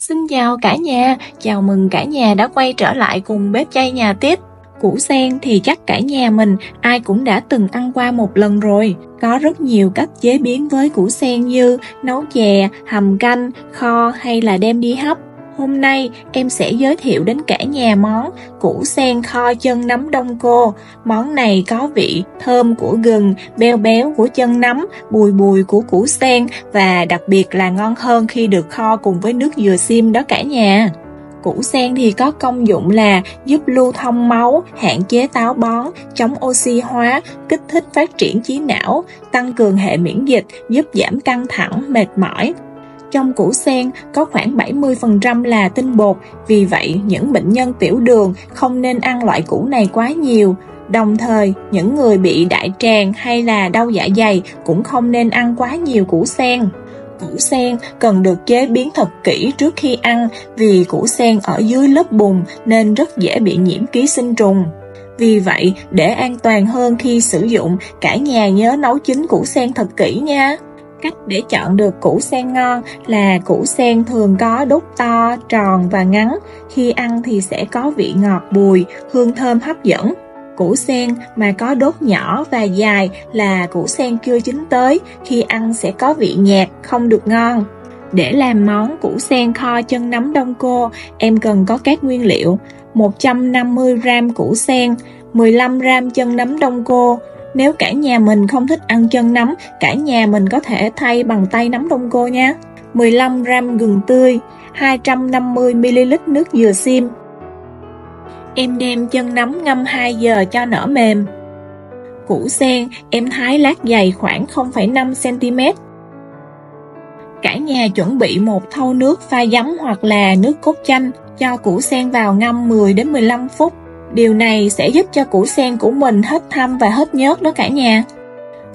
Xin chào cả nhà, chào mừng cả nhà đã quay trở lại cùng bếp chay nhà tiếp. Củ sen thì chắc cả nhà mình ai cũng đã từng ăn qua một lần rồi. Có rất nhiều cách chế biến với củ sen như nấu chè, hầm canh, kho hay là đem đi hấp. Hôm nay em sẽ giới thiệu đến cả nhà món củ sen kho chân nấm đông cô. Món này có vị thơm của gừng, béo béo của chân nấm, bùi bùi của củ sen và đặc biệt là ngon hơn khi được kho cùng với nước dừa xiêm đó cả nhà. Củ sen thì có công dụng là giúp lưu thông máu, hạn chế táo bón, chống oxy hóa, kích thích phát triển trí não, tăng cường hệ miễn dịch, giúp giảm căng thẳng, mệt mỏi. Trong củ sen có khoảng 70% là tinh bột, vì vậy những bệnh nhân tiểu đường không nên ăn loại củ này quá nhiều. Đồng thời, những người bị đại tràng hay là đau dạ dày cũng không nên ăn quá nhiều củ sen. Củ sen cần được chế biến thật kỹ trước khi ăn vì củ sen ở dưới lớp bùn nên rất dễ bị nhiễm ký sinh trùng. Vì vậy, để an toàn hơn khi sử dụng, cả nhà nhớ nấu chín củ sen thật kỹ nha. Cách để chọn được củ sen ngon là củ sen thường có đốt to, tròn và ngắn. Khi ăn thì sẽ có vị ngọt bùi, hương thơm hấp dẫn. Củ sen mà có đốt nhỏ và dài là củ sen chưa chín tới, khi ăn sẽ có vị nhạt, không được ngon. Để làm món củ sen kho chân nấm đông cô, em cần có các nguyên liệu: 150g củ sen, 15g chân nấm đông cô. Nếu cả nhà mình không thích ăn chân nấm, cả nhà mình có thể thay bằng tay nấm đông cô nha. 15g gừng tươi, 250ml nước dừa xiêm. Em đem chân nấm ngâm 2 giờ cho nở mềm. Củ sen em thái lát dày khoảng 0,5cm. Cả nhà chuẩn bị một thau nước pha giấm hoặc là nước cốt chanh, cho củ sen vào ngâm 10 đến 15 phút. Điều này sẽ giúp cho củ sen của mình hết thâm và hết nhớt đó cả nhà.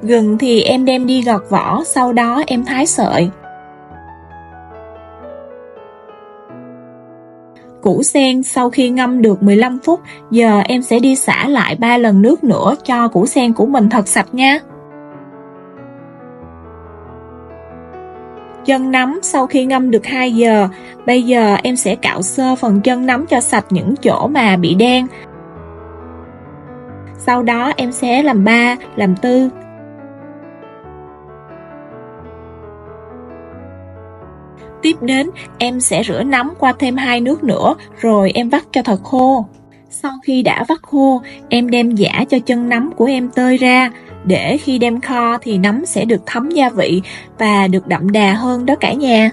Gừng thì em đem đi gọt vỏ, sau đó em thái sợi. Củ sen sau khi ngâm được 15 phút, giờ em sẽ đi xả lại 3 lần nước nữa cho củ sen của mình thật sạch nha. Chân nấm sau khi ngâm được 2 giờ, bây giờ em sẽ cạo sơ phần chân nấm cho sạch những chỗ mà bị đen. Sau đó em sẽ làm 3, làm 4. Tiếp đến, em sẽ rửa nấm qua thêm 2 nước nữa, rồi em vắt cho thật khô. Sau khi đã vắt khô, em đem giã cho chân nấm của em tơi ra, để khi đem kho thì nấm sẽ được thấm gia vị và được đậm đà hơn đó cả nhà.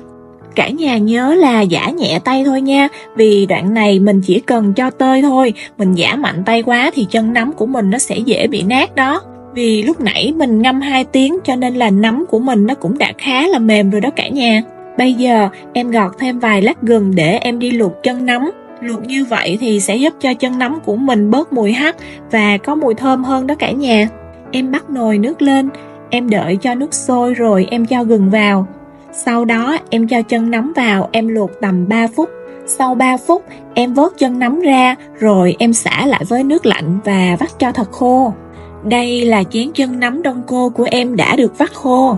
Cả nhà nhớ là giã nhẹ tay thôi nha, vì đoạn này mình chỉ cần cho tơi thôi, mình giã mạnh tay quá thì chân nấm của mình nó sẽ dễ bị nát đó. Vì lúc nãy mình ngâm 2 tiếng cho nên là nấm của mình nó cũng đã khá là mềm rồi đó cả nhà. Bây giờ em gọt thêm vài lát gừng để em đi luộc chân nấm. Luộc như vậy thì sẽ giúp cho chân nấm của mình bớt mùi hắc và có mùi thơm hơn đó cả nhà. Em bắt nồi nước lên, em đợi cho nước sôi rồi em cho gừng vào. Sau đó em cho chân nấm vào, em luộc tầm 3 phút. Sau 3 phút, em vớt chân nấm ra rồi em xả lại với nước lạnh và vắt cho thật khô. Đây là chén chân nấm đông cô của em đã được vắt khô.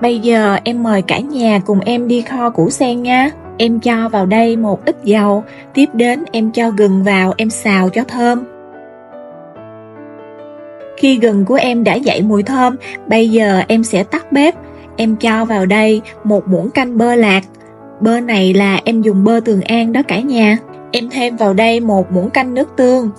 Bây giờ em mời cả nhà cùng em đi kho củ sen nha. Em cho vào đây một ít dầu, tiếp đến em cho gừng vào, em xào cho thơm. Khi gừng của em đã dậy mùi thơm, bây giờ em sẽ tắt bếp. Em cho vào đây 1 muỗng canh bơ lạc. Bơ này là em dùng bơ Tường An đó cả nhà. Em thêm vào đây 1 muỗng canh nước tương.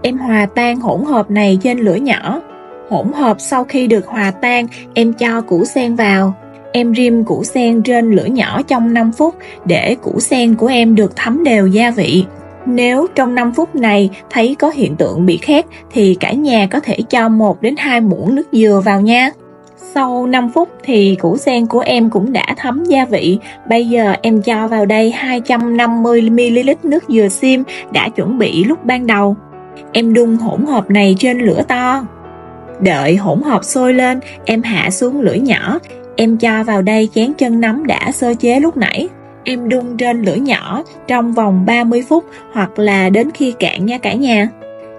Em hòa tan hỗn hợp này trên lửa nhỏ. Hỗn hợp sau khi được hòa tan, em cho củ sen vào. Em rim củ sen trên lửa nhỏ trong 5 phút để củ sen của em được thấm đều gia vị. Nếu trong 5 phút này thấy có hiện tượng bị khét thì cả nhà có thể cho 1 đến 2 muỗng nước dừa vào nha. Sau 5 phút thì củ sen của em cũng đã thấm gia vị. Bây giờ em cho vào đây 250ml nước dừa xiêm đã chuẩn bị lúc ban đầu. Em đun hỗn hợp này trên lửa to. Đợi hỗn hợp sôi lên, em hạ xuống lửa nhỏ. Em cho vào đây chén chân nấm đã sơ chế lúc nãy. Em đun trên lửa nhỏ trong vòng 30 phút hoặc là đến khi cạn nha cả nhà.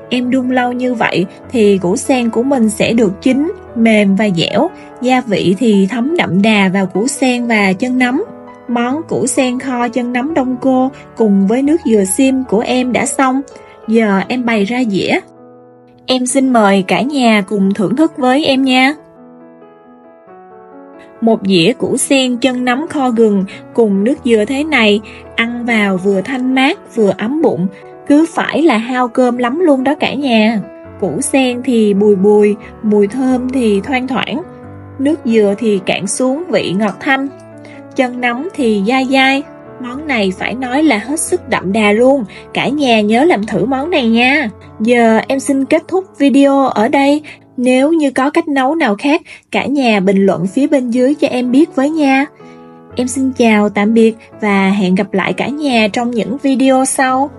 Em đun lâu như vậy thì củ sen của mình sẽ được chín, mềm và dẻo. Gia vị thì thấm đậm đà vào củ sen và chân nấm. Món củ sen kho chân nấm đông cô cùng với nước dừa xiêm của em đã xong. Giờ em bày ra dĩa. Em xin mời cả nhà cùng thưởng thức với em nha. Một dĩa củ sen chân nấm kho gừng cùng nước dừa thế này, ăn vào vừa thanh mát vừa ấm bụng, cứ phải là hao cơm lắm luôn đó cả nhà. Củ sen thì bùi bùi, mùi thơm thì thoang thoảng, nước dừa thì cạn xuống vị ngọt thanh, chân nấm thì dai dai. Món này phải nói là hết sức đậm đà luôn, cả nhà nhớ làm thử món này nha. Giờ em xin kết thúc video ở đây. Nếu như có cách nấu nào khác, cả nhà bình luận phía bên dưới cho em biết với nha. Em xin chào tạm biệt và hẹn gặp lại cả nhà trong những video sau.